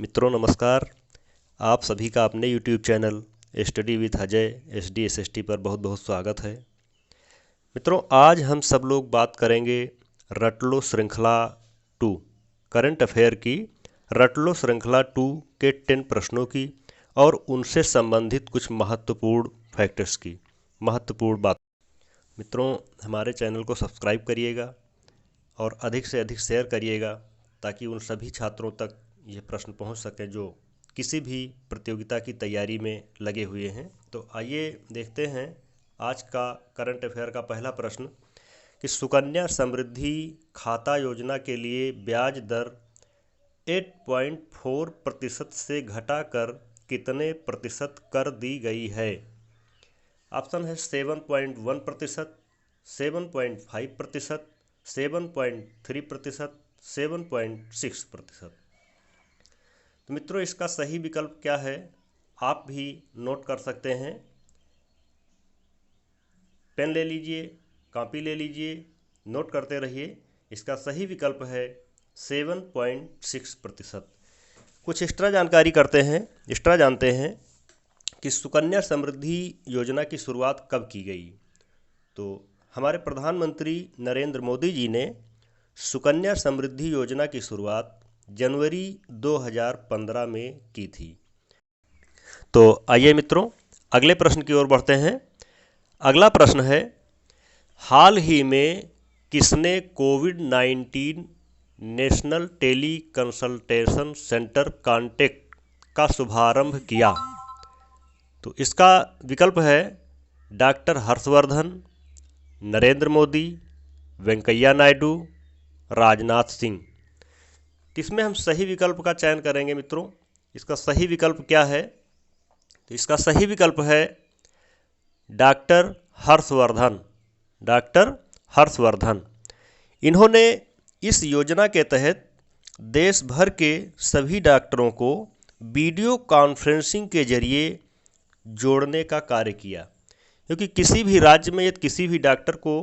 मित्रों नमस्कार। आप सभी का अपने YouTube channel study with Ajay SD SST पर बहुत बहुत स्वागत है। मित्रों आज हम सब लोग बात करेंगे रट लो श्रृंखला 2 करंट अफेयर की। रट लो श्रृंखला 2 के 10 प्रश्नों की और उनसे संबंधित कुछ महत्वपूर्ण फैक्टर्स की महत्वपूर्ण बात। मित्रों हमारे चैनल को सब्सक्राइब करिएगा और अधिक से अधिक शेयर करिएगा ताकि उन सभी छात्रों तक ये प्रश्न पहुंच सके जो किसी भी प्रतियोगिता की तैयारी में लगे हुए हैं। तो आइए देखते हैं आज का करंट अफेयर का पहला प्रश्न कि सुकन्या समृद्धि खाता योजना के लिए ब्याज दर 8.4% से घटाकर कितने प्रतिशत कर दी गई है। ऑप्शन है 7.1%, 7.5%, 7.3%, 7.6%। तो मित्रों इसका सही विकल्प क्या है आप भी नोट कर सकते हैं। पेन ले लीजिए, कॉपी ले लीजिए, नोट करते रहिए। इसका सही विकल्प है 7.6%। कुछ एक्स्ट्रा जानकारी करते हैं, एक्स्ट्रा जानते हैं कि सुकन्या समृद्धि योजना की शुरुआत कब की गई। तो हमारे प्रधानमंत्री नरेंद्र मोदी जी ने सुकन्या समृद्धि योजना की शुरुआत जनवरी 2015 में की थी। तो आइए मित्रों अगले प्रश्न की ओर बढ़ते हैं। अगला प्रश्न है हाल ही में किसने कोविड-19 national teleconsultation centre contact का शुभारंभ किया। तो इसका विकल्प है डॉक्टर हर्षवर्धन, नरेंद्र मोदी, वेंकैया नायडू, राजनाथ सिंह। इसमें हम सही विकल्प का चयन करेंगे। मित्रों इसका सही विकल्प क्या है। तो इसका सही विकल्प है डॉक्टर हर्षवर्धन। डॉक्टर हर्षवर्धन इन्होंने इस योजना के तहत देश भर के सभी डॉक्टरों को वीडियो कॉन्फ्रेंसिंग के जरिए जोड़ने का कार्य किया, क्योंकि किसी भी राज्य में यदि किसी भी डॉक्टर को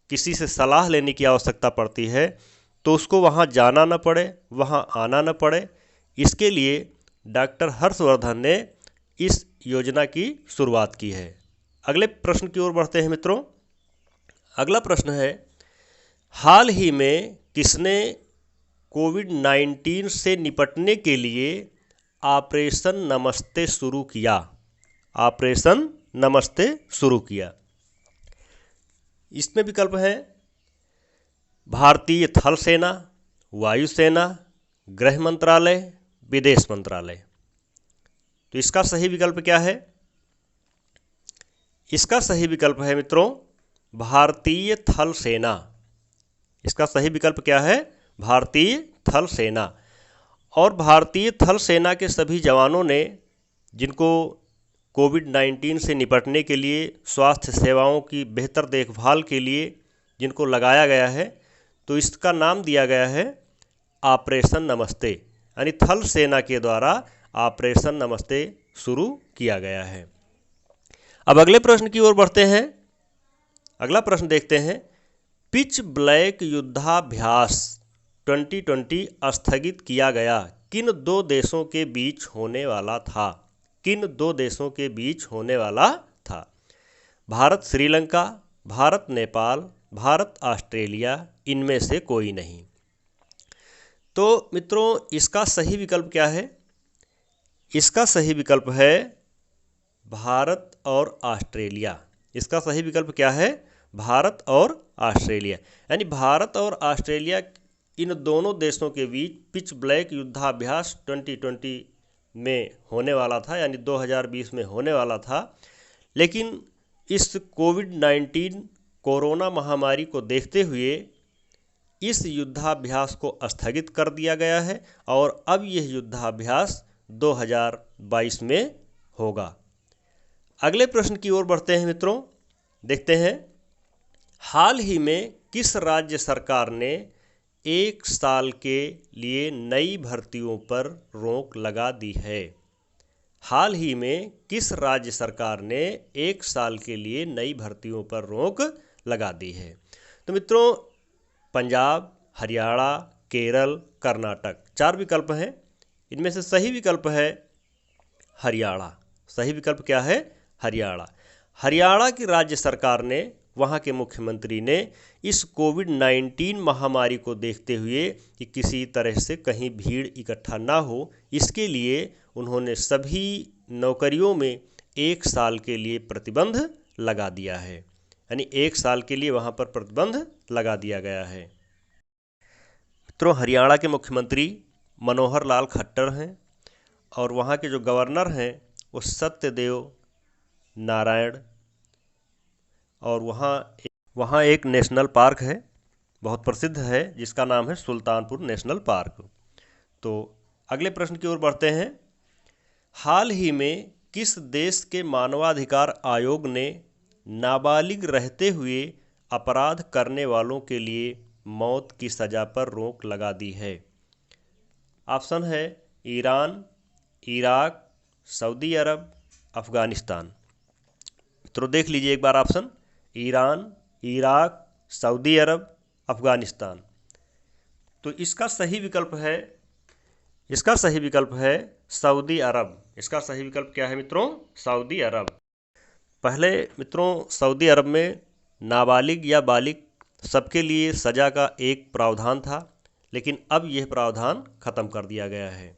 किसी से सलाह लेने की आवश्यकता पड़ती है तो उसको वहाँ जाना न पड़े, वहाँ आना न पड़े। इसके लिए डॉक्टर हर्षवर्धन ने इस योजना की शुरुआत की है। अगले प्रश्न की ओर बढ़ते हैं मित्रों। अगला प्रश्न है हाल ही में किसने कोविड-19 से निपटने के लिए ऑपरेशन नमस्ते शुरू किया। ऑपरेशन नमस्ते शुरू किया। इसमें विकल्प है भारतीय थल सेना, वायुसेना, गृह मंत्रालय, विदेश मंत्रालय। तो इसका सही विकल्प क्या है। इसका सही विकल्प है मित्रों भारतीय थल सेना। इसका सही विकल्प क्या है भारतीय थल सेना। और भारतीय थल सेना के सभी जवानों ने जिनको कोविड-19 से निपटने के लिए स्वास्थ्य सेवाओं की बेहतर देखभाल के लिए जिनको लगाया गया है तो इसका नाम दिया गया है ऑपरेशन नमस्ते, यानी थल सेना के द्वारा ऑपरेशन नमस्ते शुरू किया गया है। अब अगले प्रश्न की ओर बढ़ते हैं। अगला प्रश्न देखते हैं पिच ब्लैक युद्धाभ्यास 2020 स्थगित किया गया किन दो देशों के बीच होने वाला था। किन दो देशों के बीच होने वाला था। भारत श्रीलंका, भारत नेपाल, भारत ऑस्ट्रेलिया, इनमें से कोई नहीं। तो मित्रों इसका सही विकल्प क्या है। इसका सही विकल्प है भारत और ऑस्ट्रेलिया। इसका सही विकल्प क्या है भारत और ऑस्ट्रेलिया, यानी भारत और ऑस्ट्रेलिया इन दोनों देशों के बीच पिच ब्लैक युद्धाभ्यास 2020 में होने वाला था, यानी 2020 में होने वाला था। लेकिन इस कोविड-19 कोरोना महामारी को देखते हुए इस युद्धाभ्यास को स्थगित कर दिया गया है और अब यह युद्धाभ्यास 2022 में होगा। अगले प्रश्न की ओर बढ़ते हैं मित्रों। देखते हैं हाल ही में किस राज्य सरकार ने 1 साल के लिए नई भर्तियों पर रोक लगा दी है। हाल ही में किस राज्य सरकार ने 1 साल के लिए नई भर्तियों पर रोक लगा दी है। तो मित्रों पंजाब, हरियाणा, केरल, कर्नाटक 4 विकल्प हैं। इनमें से सही विकल्प है हरियाणा। सही विकल्प क्या है? हरियाणा। हरियाणा की राज्य सरकार ने, वहाँ के मुख्यमंत्री ने इस कोविड-19 महामारी को देखते हुए कि किसी तरह से कहीं भीड़ इकट्ठा ना हो, इसके लिए उन्होंने सभी नौकरियों में 1 साल के लिए प्रतिबंध लगा दिया है। यानी 1 साल के लिए वहाँ पर प्रतिबंध लगा दिया गया है। मित्रों, हरियाणा के मुख्यमंत्री मनोहर लाल खट्टर हैं और वहाँ के जो गवर्नर हैं वो सत्यदेव नारायण। और वहाँ एक नेशनल पार्क है, बहुत प्रसिद्ध है, जिसका नाम है सुल्तानपुर नेशनल पार्क। तो अगले प्रश्न की ओर बढ़ते हैं। हाल ही में किस देश के मानवाधिकार आयोग ने नाबालिग रहते हुए अपराध करने वालों के लिए मौत की सज़ा पर रोक लगा दी है? ऑप्शन है ईरान, इराक, सऊदी अरब, अफ़गानिस्तान। मित्रों देख लीजिए एक बार ऑप्शन, ईरान, इराक, सऊदी अरब, अफ़गानिस्तान। तो इसका सही विकल्प है सऊदी अरब। इसका सही विकल्प क्या है मित्रों? सऊदी अरब। पहले मित्रों सऊदी अरब में नाबालिग या बालिग सबके लिए सज़ा का एक प्रावधान था, लेकिन अब यह प्रावधान ख़त्म कर दिया गया है।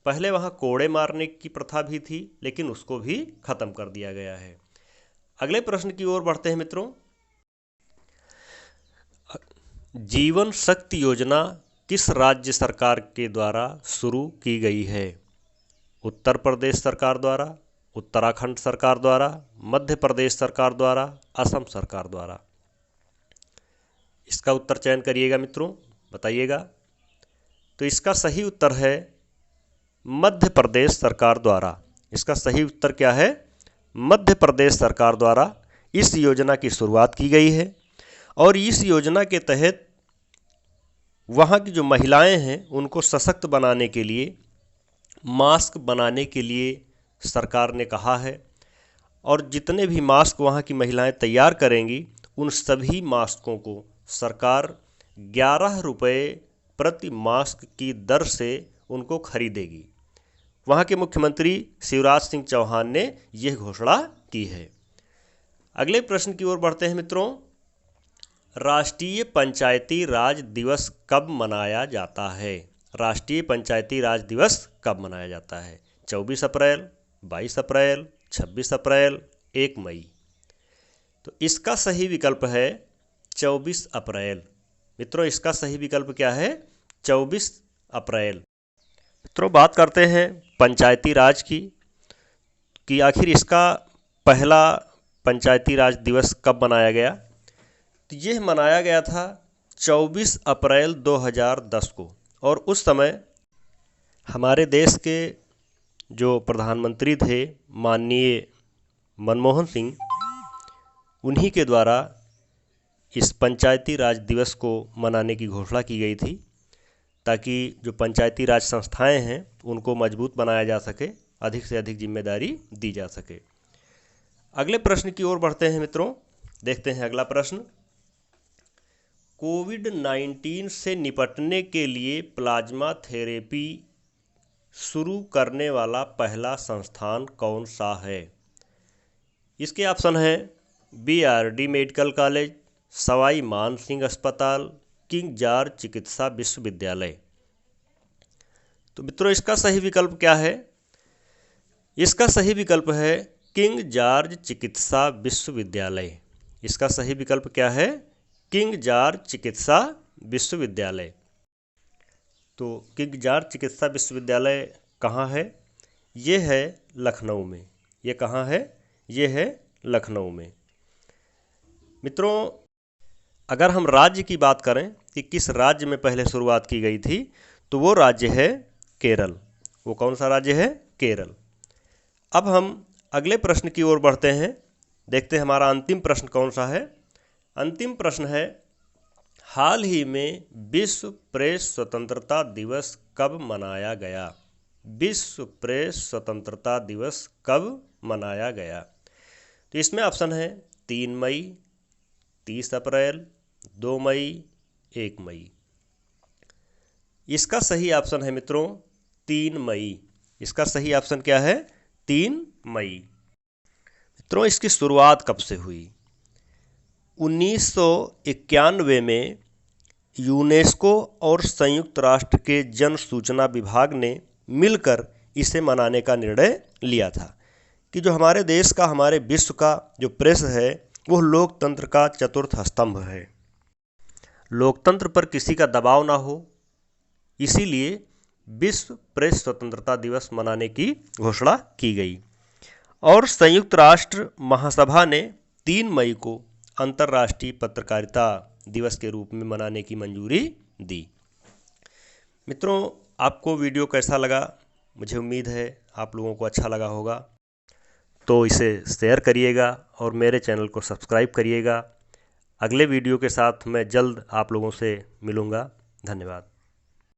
पहले वहाँ कोड़े मारने की प्रथा भी थी, लेकिन उसको भी ख़त्म कर दिया गया है। अगले प्रश्न की ओर बढ़ते हैं मित्रों। जीवन शक्ति योजना किस राज्य सरकार के द्वारा शुरू की गई है? उत्तर प्रदेश सरकार द्वारा, उत्तराखंड सरकार द्वारा, मध्य प्रदेश सरकार द्वारा, असम सरकार द्वारा। इसका उत्तर चयन करिएगा मित्रों, बताइएगा। तो इसका सही उत्तर है मध्य प्रदेश सरकार द्वारा। इसका सही उत्तर क्या है? मध्य प्रदेश सरकार द्वारा इस योजना की शुरुआत की गई है और इस योजना के तहत वहाँ की जो महिलाएं हैं उनको सशक्त बनाने के लिए मास्क बनाने के लिए सरकार ने कहा है और जितने भी मास्क वहाँ की महिलाएं तैयार करेंगी उन सभी मास्कों को सरकार 11 रुपये प्रति मास्क की दर से उनको खरीदेगी। वहाँ के मुख्यमंत्री शिवराज सिंह चौहान ने यह घोषणा की है। अगले प्रश्न की ओर बढ़ते हैं मित्रों। राष्ट्रीय पंचायती राज दिवस कब मनाया जाता है? राष्ट्रीय पंचायती राज दिवस कब मनाया जाता है? 24 अप्रैल, 22 अप्रैल, 26 अप्रैल, 1 मई। तो इसका सही विकल्प है 24 अप्रैल। मित्रों इसका सही विकल्प क्या है? 24 अप्रैल। मित्रों बात करते हैं पंचायती राज कि आखिर इसका पहला पंचायती राज दिवस कब मनाया गया? तो यह मनाया गया था 24 अप्रैल 2010 को और उस समय हमारे देश के जो प्रधानमंत्री थे माननीय मनमोहन सिंह, उन्हीं के द्वारा इस पंचायती राज दिवस को मनाने की घोषणा की गई थी ताकि जो पंचायती राज संस्थाएं हैं उनको मजबूत बनाया जा सके, अधिक से अधिक जिम्मेदारी दी जा सके। अगले प्रश्न की ओर बढ़ते हैं मित्रों। देखते हैं अगला प्रश्न। कोविड-19 से निपटने के लिए प्लाज्मा थेरेपी शुरू करने वाला पहला संस्थान कौन सा है? इसके ऑप्शन हैं BRD मेडिकल कॉलेज, सवाई मान सिंह अस्पताल, किंग जॉर्ज चिकित्सा विश्वविद्यालय। तो मित्रों इसका सही विकल्प क्या है? इसका सही विकल्प है किंग जॉर्ज चिकित्सा विश्वविद्यालय। इसका सही विकल्प क्या है? किंग जॉर्ज चिकित्सा विश्वविद्यालय। तो किंग जॉर्ज चिकित्सा विश्वविद्यालय कहाँ है? ये है लखनऊ में। ये कहाँ है? ये है लखनऊ में। मित्रों अगर हम राज्य की बात करें कि किस राज्य में पहले शुरुआत की गई थी, तो वो राज्य है केरल। वो कौन सा राज्य है? केरल। अब हम अगले प्रश्न की ओर बढ़ते हैं। देखते हैं हमारा अंतिम प्रश्न कौन सा है। अंतिम प्रश्न है, हाल ही में विश्व प्रेस स्वतंत्रता दिवस कब मनाया गया? विश्व प्रेस स्वतंत्रता दिवस कब मनाया गया? तो इसमें ऑप्शन है 3 मई, 30 अप्रैल, 2 मई, 1 मई। इसका सही ऑप्शन है मित्रों 3 मई। इसका सही ऑप्शन क्या है? 3 मई। मित्रों, इसकी शुरुआत कब से हुई? 1991 में यूनेस्को और संयुक्त राष्ट्र के जन सूचना विभाग ने मिलकर इसे मनाने का निर्णय लिया था कि जो हमारे देश का, हमारे विश्व का जो प्रेस है वो लोकतंत्र का चतुर्थ स्तंभ है। लोकतंत्र पर किसी का दबाव ना हो, इसीलिए विश्व प्रेस स्वतंत्रता दिवस मनाने की घोषणा की गई और संयुक्त राष्ट्र महासभा ने 3 मई को अंतर्राष्ट्रीय पत्रकारिता दिवस के रूप में मनाने की मंजूरी दी। मित्रों, आपको वीडियो कैसा लगा? मुझे उम्मीद है आप लोगों को अच्छा लगा होगा, तो इसे शेयर करिएगा और मेरे चैनल को सब्सक्राइब करिएगा। अगले वीडियो के साथ मैं जल्द आप लोगों से मिलूँगा। धन्यवाद।